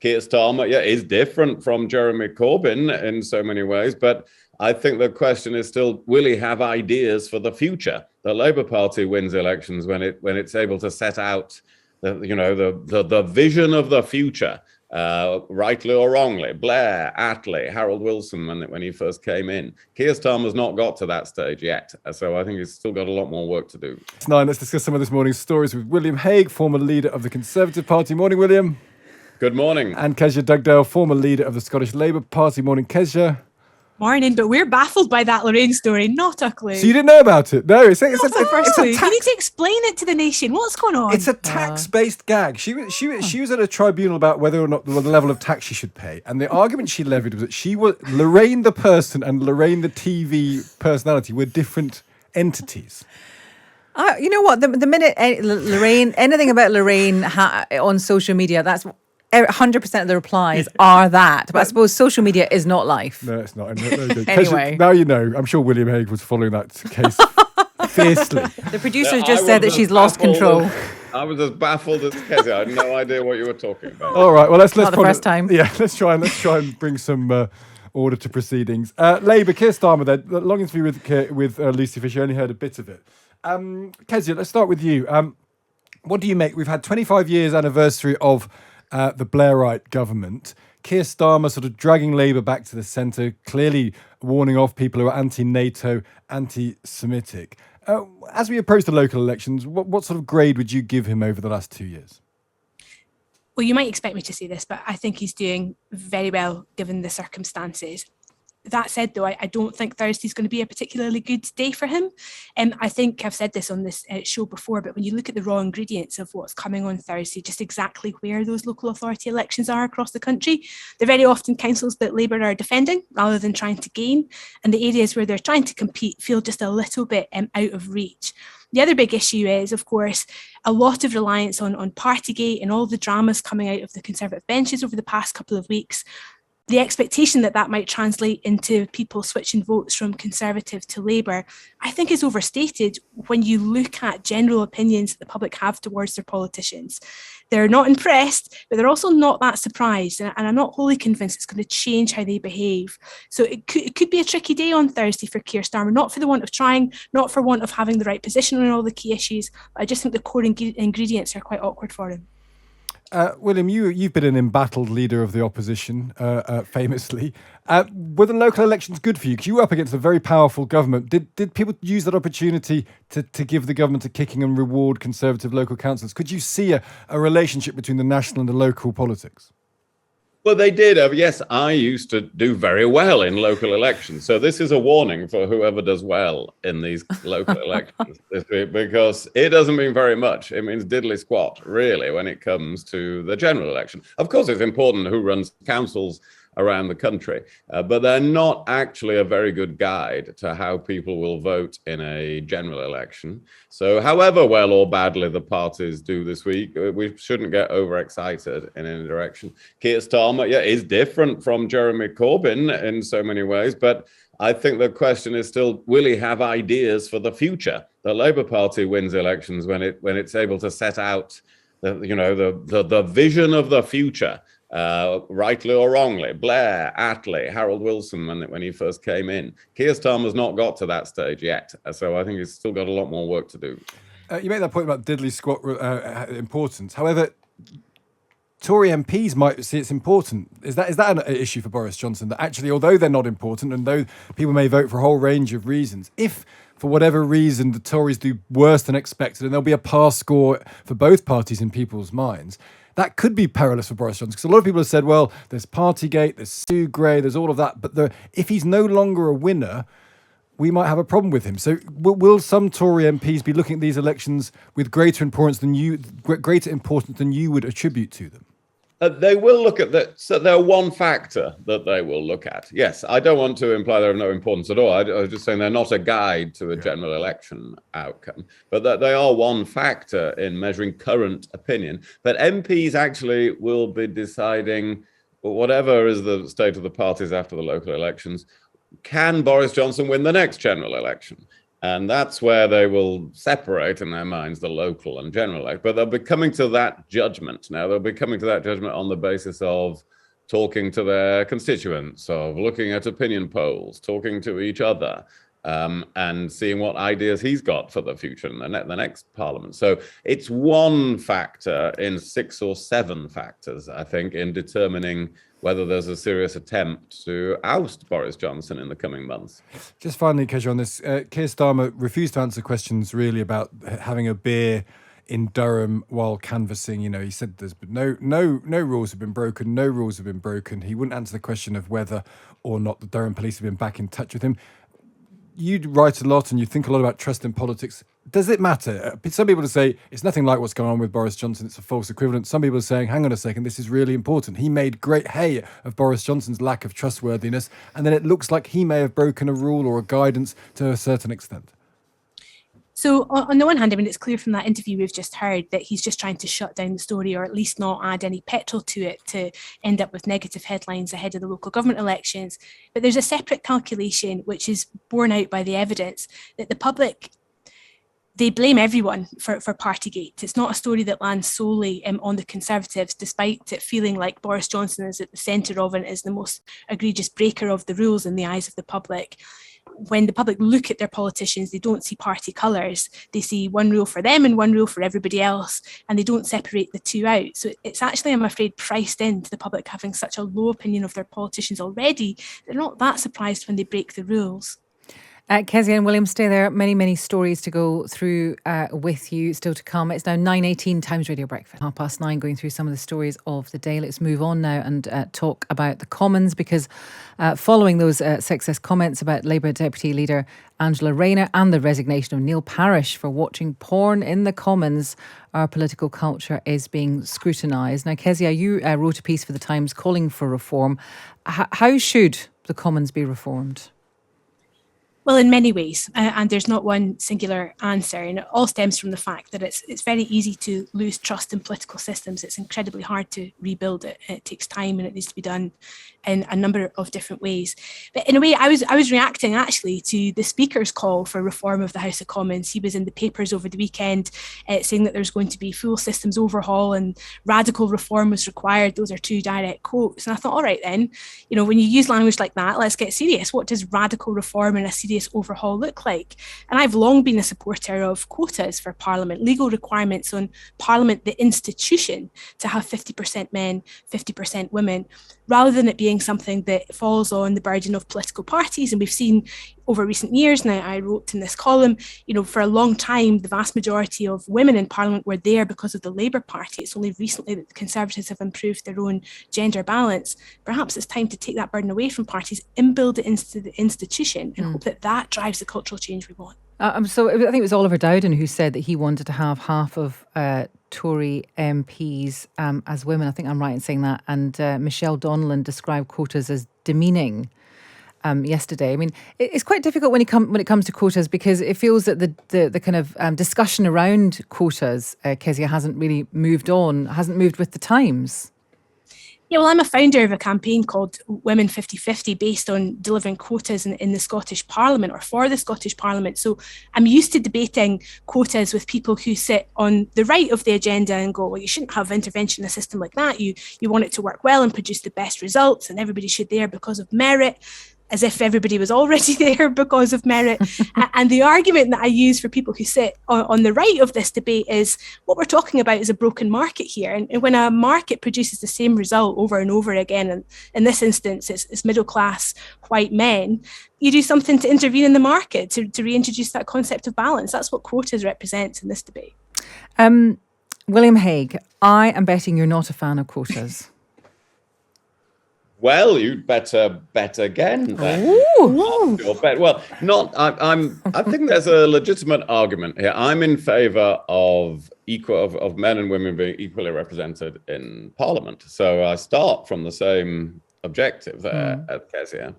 Keir Starmer, is different from Jeremy Corbyn in so many ways, but I think the question is still, will he have ideas for the future? The Labour Party wins elections when it's able to set out the vision of the future, rightly or wrongly. Blair, Attlee, Harold Wilson when he first came in. Keir Starmer's not got to that stage yet, so I think he's still got a lot more work to do. It's 9. Let's discuss some of this morning's stories with William Hague, former leader of the Conservative Party. Morning, William. Good morning. And Kezia Dugdale, former leader of the Scottish Labour Party. Morning, Kezia. Morning, but we're baffled by that Lorraine story. Not a clue. So you didn't know about it? No, it's the first clue. You need to explain it to the nation. What's going on? It's a tax-based gag. She was at a tribunal about whether or not the level of tax she should pay, and the argument she levied was that Lorraine the person and Lorraine the TV personality were different entities. You know what? The minute Lorraine, anything about Lorraine on social media, that's 100% of the replies are that. But I suppose social media is not life. No, it's not. Anyway. Now you know. I'm sure William Hague was following that case fiercely. The producers just said that she's lost control. I was as baffled as Kezia. I had no idea what you were talking about. All right. Well, let's not the first time. Yeah, let's try and bring some order to proceedings. Labour, Keir Starmer. Then the long interview with Lucy Fisher. I only heard a bit of it. Kezia, let's start with you. What do you make? We've had 25 years anniversary of the Blairite government. Keir Starmer sort of dragging Labour back to the centre, clearly warning off people who are anti-NATO, anti-Semitic. As we approach the local elections, what sort of grade would you give him over the last 2 years? Well, you might expect me to say this, but I think he's doing very well given the circumstances. That said, though, I don't think Thursday's going to be a particularly good day for him. I think I've said this on this show before, but when you look at the raw ingredients of what's coming on Thursday, just exactly where those local authority elections are across the country, they're very often councils that Labour are defending rather than trying to gain. And the areas where they're trying to compete feel just a little bit out of reach. The other big issue is, of course, a lot of reliance on Partygate and all the dramas coming out of the Conservative benches over the past couple of weeks. The expectation that might translate into people switching votes from Conservative to Labour, I think is overstated when you look at general opinions that the public have towards their politicians. They're not impressed, but they're also not that surprised. And I'm not wholly convinced it's going to change how they behave. So it could be a tricky day on Thursday for Keir Starmer, not for the want of trying, not for want of having the right position on all the key issues. But I just think the core ingredients are quite awkward for him. William, you've been an embattled leader of the opposition, famously. Were the local elections good for you? Because you were up against a very powerful government. Did people use that opportunity to give the government a kicking and reward Conservative local councillors? Could you see a relationship between the national and the local politics? Well, they did. Yes, I used to do very well in local elections. So this is a warning for whoever does well in these local elections this week, because it doesn't mean very much. It means diddly squat, really, when it comes to the general election. Of course, it's important who runs councils around the country, but they're not actually a very good guide to how people will vote in a general election. So however well or badly the parties do this week, we shouldn't get overexcited in any direction. Keir Starmer, is different from Jeremy Corbyn in so many ways, but I think the question is still, will he have ideas for the future? The Labour Party wins elections when it's able to set out the vision of the future. Rightly or wrongly. Blair, Attlee, Harold Wilson when he first came in. Keir Starmer's not got to that stage yet, so I think he's still got a lot more work to do. You make that point about diddly squat importance. However, Tory MPs might see it's important. Is that an issue for Boris Johnson? That actually, although they're not important, and though people may vote for a whole range of reasons, if for whatever reason the Tories do worse than expected, and there'll be a pass score for both parties in people's minds, that could be perilous for Boris Johnson, because a lot of people have said, well, there's Partygate, there's Sue Gray, there's all of that. But if he's no longer a winner, we might have a problem with him. So will some Tory MPs be looking at these elections with greater importance than you would attribute to them? They will look at that. So they're one factor that they will look at. Yes, I don't want to imply they're of no importance at all. I was just saying they're not a guide to a general election outcome, but that they are one factor in measuring current opinion. But MPs actually will be deciding, whatever is the state of the parties after the local elections, can Boris Johnson win the next general election? And that's where they will separate in their minds the local and general elect. But they'll be coming to that judgment now. They'll be coming to that judgment on the basis of talking to their constituents, of looking at opinion polls, talking to each other, and seeing what ideas he's got for the future and the next parliament. So it's one factor in 6 or 7 factors, I think, in determining whether there's a serious attempt to oust Boris Johnson in the coming months. Just finally, Kezia, on this, Keir Starmer refused to answer questions really about having a beer in Durham while canvassing. You know, he said there's been no rules have been broken, no rules have been broken. He wouldn't answer the question of whether or not the Durham police have been back in touch with him. You write a lot and you think a lot about trust in politics. Does it matter? Some people say it's nothing like what's going on with Boris Johnson. It's a false equivalent. Some people are saying, hang on a second, this is really important. He made great hay of Boris Johnson's lack of trustworthiness. And then it looks like he may have broken a rule or a guidance to a certain extent. So on the one hand, I mean, it's clear from that interview we've just heard that he's just trying to shut down the story, or at least not add any petrol to it to end up with negative headlines ahead of the local government elections. But there's a separate calculation, which is borne out by the evidence, that the public, they blame everyone for Partygate. It's not a story that lands solely on the Conservatives, despite it feeling like Boris Johnson is at the centre of it, is the most egregious breaker of the rules in the eyes of the public. When the public look at their politicians, they don't see party colours. They see one rule for them and one rule for everybody else, and they don't separate the two out. So it's actually, I'm afraid, priced into the public having such a low opinion of their politicians already. They're not that surprised when they break the rules. Kezia and William, stay there. Many stories to go through with you still to come. It's now 9:18 Times Radio Breakfast. 9:30 going through some of the stories of the day. Let's move on now and talk about the Commons, because following those sexist comments about Labour Deputy Leader Angela Rayner and the resignation of Neil Parish for watching porn in the Commons, our political culture is being scrutinised. Now, Kezia, you wrote a piece for the Times calling for reform. How should the Commons be reformed? Well, in many ways, and there's not one singular answer, and it all stems from the fact that it's very easy to lose trust in political systems. It's incredibly hard to rebuild it. It takes time, and it needs to be done in a number of different ways. But in a way, I was reacting actually to the Speaker's call for reform of the House of Commons. He was in the papers over the weekend saying that there's going to be full systems overhaul and radical reform was required. Those are 2 direct quotes. And I thought, all right then, you know, when you use language like that, let's get serious. What does radical reform and a serious overhaul look like? And I've long been a supporter of quotas for Parliament, legal requirements on Parliament, the institution, to have 50% men, 50% women, rather than it being something that falls on the burden of political parties. And we've seen over recent years now, I wrote in this column, you know, for a long time, the vast majority of women in Parliament were there because of the Labour Party. It's only recently that the Conservatives have improved their own gender balance. Perhaps it's time to take that burden away from parties and build it into the institution and hope that that drives the cultural change we want. So I think it was Oliver Dowden who said that he wanted to have half of Tory MPs as women. I think I'm right in saying that. And Michelle Donnellan described quotas as demeaning yesterday. I mean, it's quite difficult when it comes to quotas, because it feels that the kind of discussion around quotas, Kezia, hasn't really moved with the times. Yeah, well, I'm a founder of a campaign called Women 50/50 based on delivering quotas in the Scottish Parliament, or for the Scottish Parliament. So I'm used to debating quotas with people who sit on the right of the agenda and go, well, you shouldn't have intervention in a system like that. You want it to work well and produce the best results, and everybody should there because of merit, as if everybody was already there because of merit. And the argument that I use for people who sit on the right of this debate is what we're talking about is a broken market here. And when a market produces the same result over and over again, and in this instance, it's middle class white men, you do something to intervene in the market to reintroduce that concept of balance. That's what quotas represents in this debate. William Hague, I am betting you're not a fan of quotas. Well, you'd better bet again then. Ooh. Bet. Well, not. I think there's a legitimate argument here. I'm in favour of men and women being equally represented in Parliament. So I start from the same objective there at Kezia.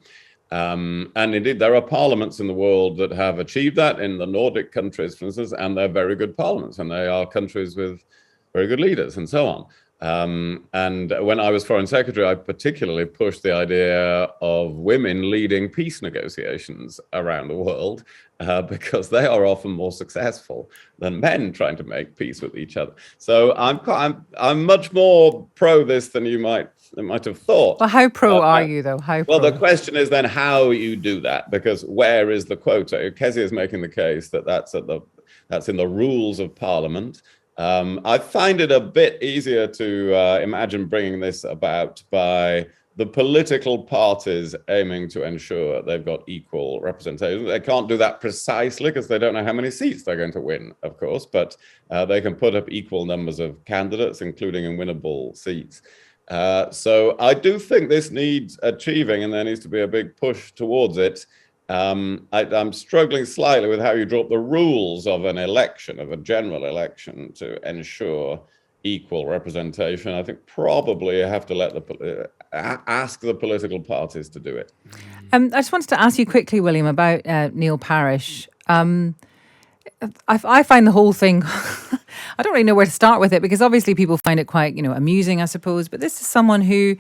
And indeed, there are parliaments in the world that have achieved that. In the Nordic countries, for instance, and they're very good parliaments, and they are countries with very good leaders and so on. And when I was Foreign Secretary, I particularly pushed the idea of women leading peace negotiations around the world because they are often more successful than men trying to make peace with each other. So I'm much more pro this than you might have thought. Well, how pro are you, though? How pro? Well, the question is then how you do that, because where is the quota? Kezia is making the case that that's in the rules of Parliament. I find it a bit easier to imagine bringing this about by the political parties aiming to ensure they've got equal representation. They can't do that precisely because they don't know how many seats they're going to win, of course, but they can put up equal numbers of candidates, including in winnable seats. So I do think this needs achieving, and there needs to be a big push towards it. I'm struggling slightly with how you draw up the rules of an election, of a general election, to ensure equal representation. I think probably you have to ask the political parties to do it. I just wanted to ask you quickly, William, about Neil Parish. I find the whole thing, I don't really know where to start with it, because obviously people find it quite, amusing, I suppose. But this is someone who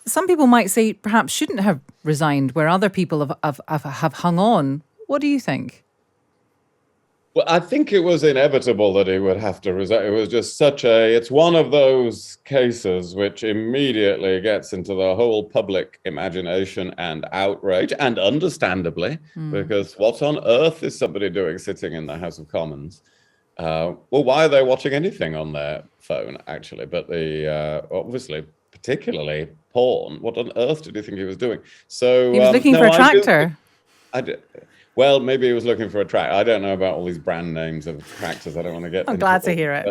some people might say perhaps shouldn't have resigned, where other people have hung on. What do you think? Well, I think it was inevitable that he would have to resign. It was just it's one of those cases which immediately gets into the whole public imagination and outrage, and understandably, because what on earth is somebody doing sitting in the House of Commons? Well, why are they watching anything on their phone, actually? But obviously, particularly porn. What on earth did you think he was doing? So he was looking for a tractor. Well, maybe he was looking for a tractor. I don't know about all these brand names of tractors. I don't want to get. I'm glad to hear it.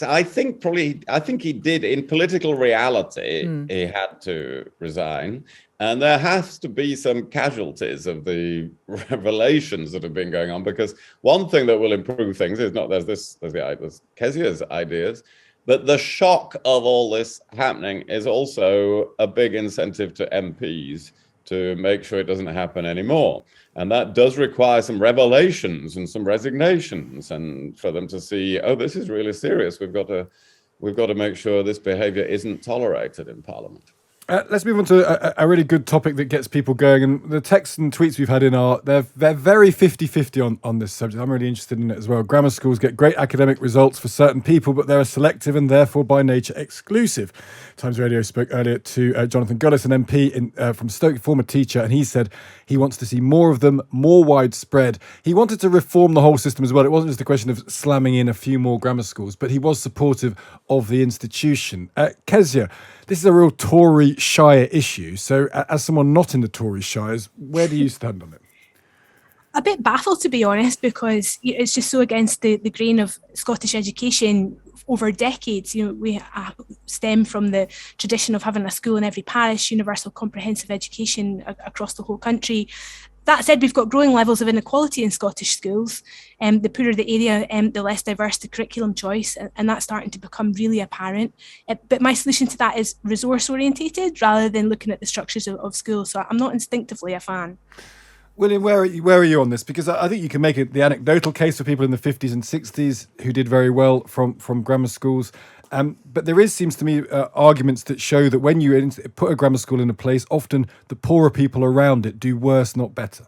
I think he did. In political reality, he had to resign, and there has to be some casualties of the revelations that have been going on. Because one thing that will improve things is there's Kezia's ideas. But the shock of all this happening is also a big incentive to MPs to make sure it doesn't happen anymore. And that does require some revelations and some resignations, and for them to see, oh, this is really serious. We've got to make sure this behavior isn't tolerated in Parliament. Let's move on to a really good topic that gets people going. And the texts and tweets we've had in they're very 50-50 on this subject. I'm really interested in it as well. Grammar schools get great academic results for certain people, but they're selective and therefore by nature exclusive. Times Radio spoke earlier to Jonathan Gullis, an MP from Stoke, former teacher, and he said he wants to see more of them, more widespread. He wanted to reform the whole system as well. It wasn't just a question of slamming in a few more grammar schools, but he was supportive of the institution. Kezia, this is a real Tory Shire issue. So as someone not in the Tory Shires, where do you stand on it? A bit baffled, to be honest, because it's just so against the grain of Scottish education over decades. We stem from the tradition of having a school in every parish, universal comprehensive education across the whole country. That said, we've got growing levels of inequality in Scottish schools. The poorer the area, the less diverse the curriculum choice, and that's starting to become really apparent. But my solution to that is resource orientated rather than looking at the structures of schools. So I'm not instinctively a fan. William, where are you on this? Because I think you can make the anecdotal case for people in the 50s and 60s who did very well from grammar schools. But there seems to me, arguments that show that when you put a grammar school in a place, often the poorer people around it do worse, not better.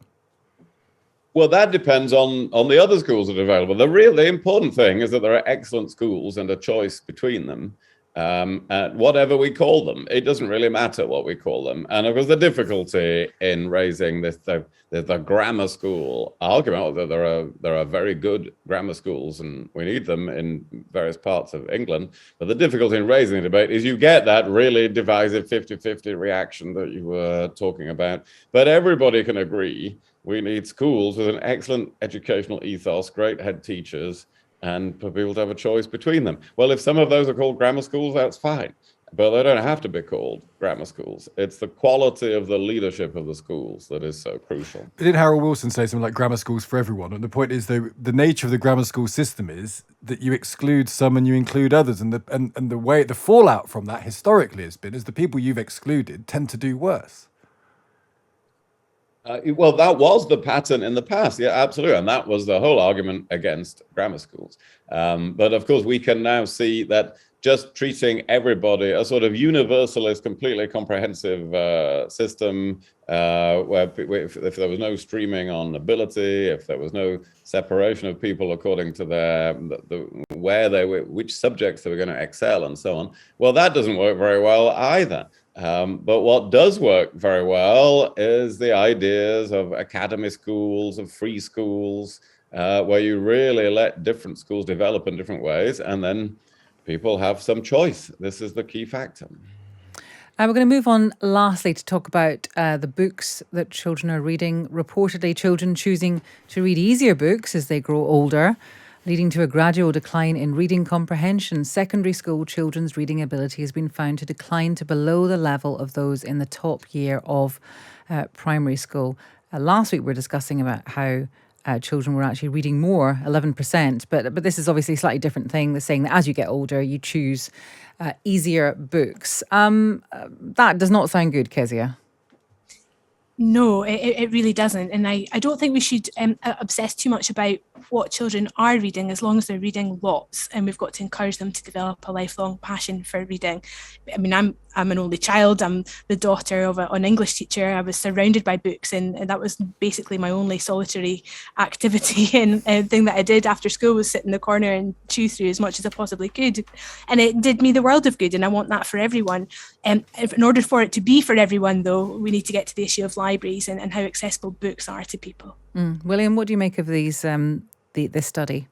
Well, that depends on the other schools that are available. The important thing is that there are excellent schools and a choice between them. Whatever we call them, it doesn't really matter what we call them. And of course, the difficulty in raising the grammar school argument, that there are very good grammar schools and we need them in various parts of England. But the difficulty in raising the debate is you get that really divisive 50-50 reaction that you were talking about. But everybody can agree we need schools with an excellent educational ethos, great head teachers, and for people to have a choice between them. Well, if some of those are called grammar schools, that's fine. But they don't have to be called grammar schools. It's the quality of the leadership of the schools that is so crucial. Did Harold Wilson say something like grammar schools for everyone? And the point is, though, the nature of the grammar school system is that you exclude some and you include others. And the way the fallout from that historically has been is the people you've excluded tend to do worse. Well, that was the pattern in the past. Yeah, absolutely. And that was the whole argument against grammar schools. But of course, we can now see that just treating everybody a sort of universalist, completely comprehensive system, where if there was no streaming on ability, if there was no separation of people according to which subjects they were going to excel and so on, well, that doesn't work very well either. But what does work very well is the ideas of academy schools, of free schools, where you really let different schools develop in different ways, and then people have some choice. This is the key factor. We're going to move on lastly to talk about the books that children are reading. Reportedly, children choosing to read easier books as they grow older, leading to a gradual decline in reading comprehension. Secondary school children's reading ability has been found to decline to below the level of those in the top year of primary school. Last week we were discussing about how children were actually reading more, 11%, but this is obviously a slightly different thing. They're saying that as you get older, you choose easier books. That does not sound good, Kezia. No, it really doesn't. And I don't think we should obsess too much about what children are reading, as long as they're reading lots. And we've got to encourage them to develop a lifelong passion for reading. I mean, I'm an only child. I'm the daughter of an English teacher. I was surrounded by books, and that was basically my only solitary activity and thing that I did after school was sit in the corner and chew through as much as I possibly could. And it did me the world of good, and I want that for everyone. In order for it to be for everyone, though, we need to get to the issue of libraries and how accessible books are to people. William, what do you make of these this study?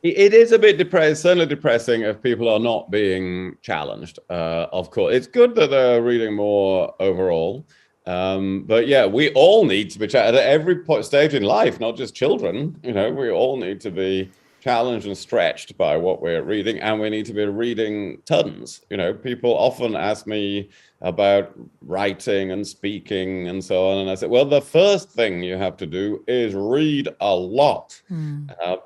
It is a bit certainly depressing if people are not being challenged. Of course, it's good that they're reading more overall. But yeah, we all need to be challenged at every stage in life, not just children. We all need to be challenged and stretched by what we're reading, and we need to be reading tons. People often ask me about writing and speaking and so on, and I said, well, the first thing you have to do is read a lot,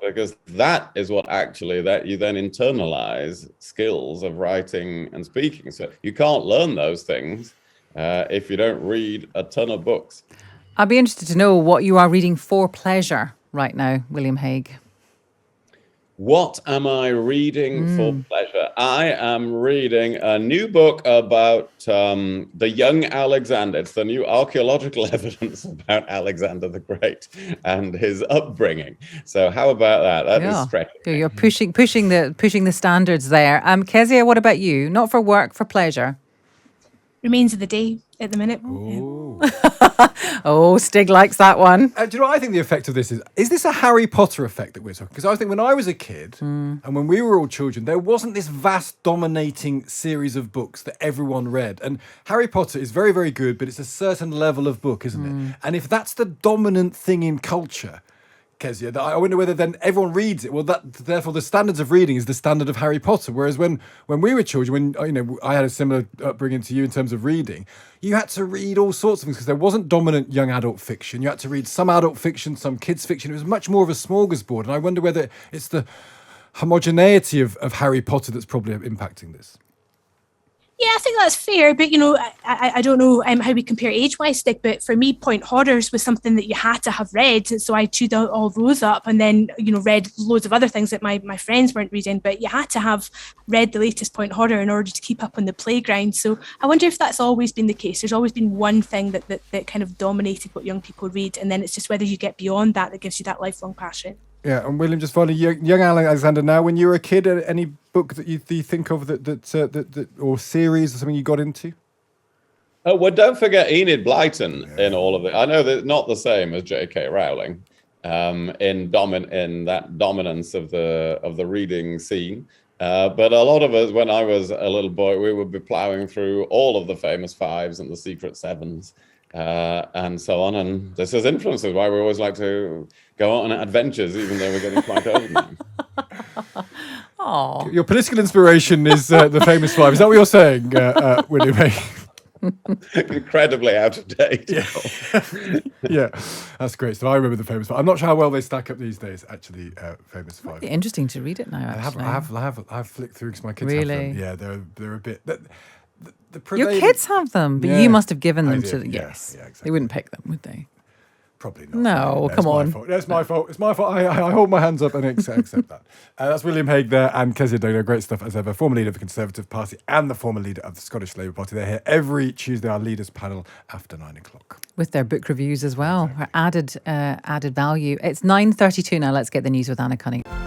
because that is what actually that you then internalize skills of writing and speaking. So you can't learn those things if you don't read a ton of books. I'd be interested to know what you are reading for pleasure right now, William Hague. What am I reading for pleasure? I am reading a new book about the young Alexander. It's the new archaeological evidence about Alexander the Great and his upbringing. So how about that? That is stretching. You're pushing the standards there. Kezia, what about you? Not for work, for pleasure. Remains of the Day at the minute. Oh, Stig likes that one. Do you know what I think the effect of this is? Is this a Harry Potter effect that we're talking? Because I think when I was a kid and when we were all children, there wasn't this vast dominating series of books that everyone read. And Harry Potter is very, very good, but it's a certain level of book, isn't it? And if that's the dominant thing in culture, Kezia, I wonder whether then everyone reads it. Well, therefore the standards of reading is the standard of Harry Potter. Whereas when we were children, when I had a similar upbringing to you in terms of reading, you had to read all sorts of things because there wasn't dominant young adult fiction. You had to read some adult fiction, some kids fiction. It was much more of a smorgasbord. And I wonder whether it's the homogeneity of Harry Potter that's probably impacting this. Yeah, I think that's fair, but I don't know how we compare age-wise, Stig, but for me, Point Horrors was something that you had to have read, so I chewed all those up and then read loads of other things that my friends weren't reading, but you had to have read the latest Point Horror in order to keep up on the playground. So I wonder if that's always been the case. There's always been one thing that kind of dominated what young people read, and then it's just whether you get beyond that gives you that lifelong passion. Yeah, and William, just finally, young Alexander. Now, when you were a kid, any book that you think of that or series or something you got into? Oh well, don't forget Enid Blyton in all of it. I know that not the same as J.K. Rowling in that dominance of the reading scene. But a lot of us, when I was a little boy, we would be plowing through all of the famous fives and the secret sevens. And so on, and this has influences why we always like to go on adventures, even though we're getting quite old now. Oh, your political inspiration is the famous five. Is that what you're saying, William? Incredibly out of date. Yeah, that's great. So I remember the famous five. I'm not sure how well they stack up these days. Actually, famous five. Interesting to read it now. I have flicked through because my kids really? have them. Yeah, they're a bit. the Your prevailing- kids have them, but Yeah, you must have given I them did, to. yeah, Yes, yeah, exactly. they wouldn't pick them, would they? Probably not. No, It's come my on. fault. That's my fault. It's my fault. I hold my hands up and accept that. That's William Hague there and Kezia Dodo. Great stuff as ever. Former leader of the Conservative Party and the former leader of the Scottish Labour Party. They're here every Tuesday, our leaders panel after 9 o'clock. With their book reviews as well, added value. It's 9:32 now. Let's get the news with Anna Cunningham.